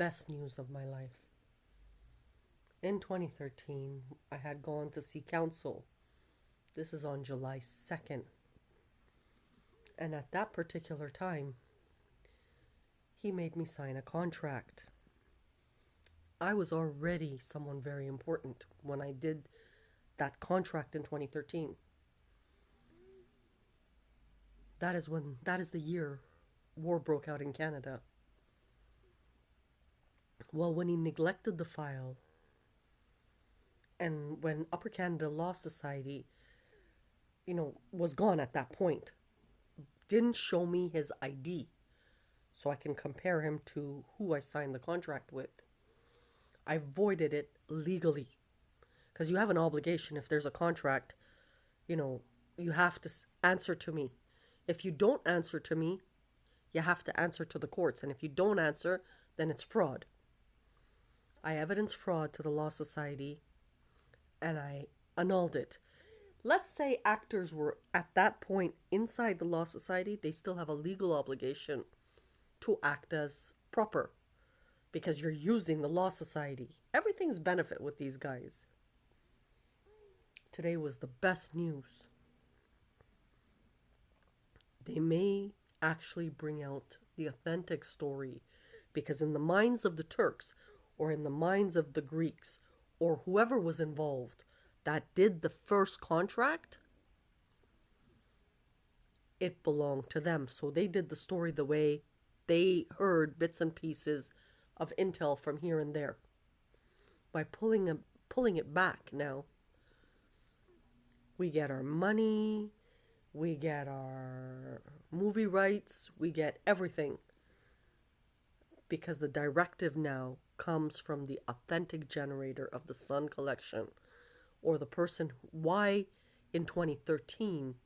best news of my life. In 2013, I had gone to see Counsel. This is on July 2nd. And at that particular time, he made me sign a contract. I was already someone very important when I did that contract in 2013. That is the year war broke out in Canada. Well, when he neglected the file, and when Upper Canada Law Society, was gone at that point, didn't show me his ID so I can compare him to who I signed the contract with. I voided it legally because you have an obligation. If there's a contract, you have to answer to me. If you don't answer to me, you have to answer to the courts. And if you don't answer, then it's fraud. I evidenced fraud to the Law Society and I annulled it. Let's say actors were at that point inside the Law Society, they still have a legal obligation to act as proper because you're using the Law Society. Everything's benefit with these guys. Today was the best news. They may actually bring out the authentic story because in the minds of the Turks or in the minds of the Greeks or whoever was involved that did the first contract, it belonged to them. So they did the story the way they heard bits and pieces of intel from here and there. By pulling it back now, we get our money, we get our movie rights, we get everything. Because the directive now comes from the authentic generator of the Sun collection, or the person. Why in 2013,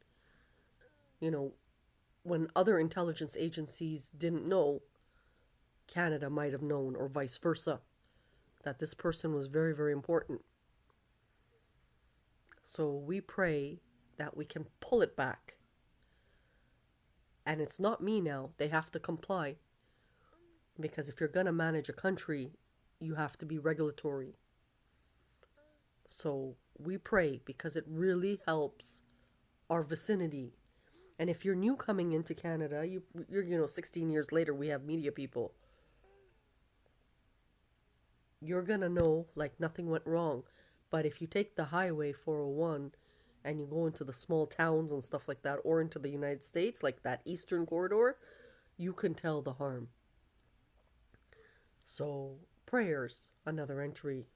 when other intelligence agencies didn't know, Canada might have known, or vice versa, that this person was very, very important. So we pray that we can pull it back. And it's not me now. They have to comply. Because if you're going to manage a country, you have to be regulatory. So we pray because it really helps our vicinity. And if you're new coming into Canada, you're 16 years later, we have media people. You're going to know like nothing went wrong. But if you take the highway 401 and you go into the small towns and stuff like that, or into the United States, like that eastern corridor, you can tell the harm. So prayers, another entry.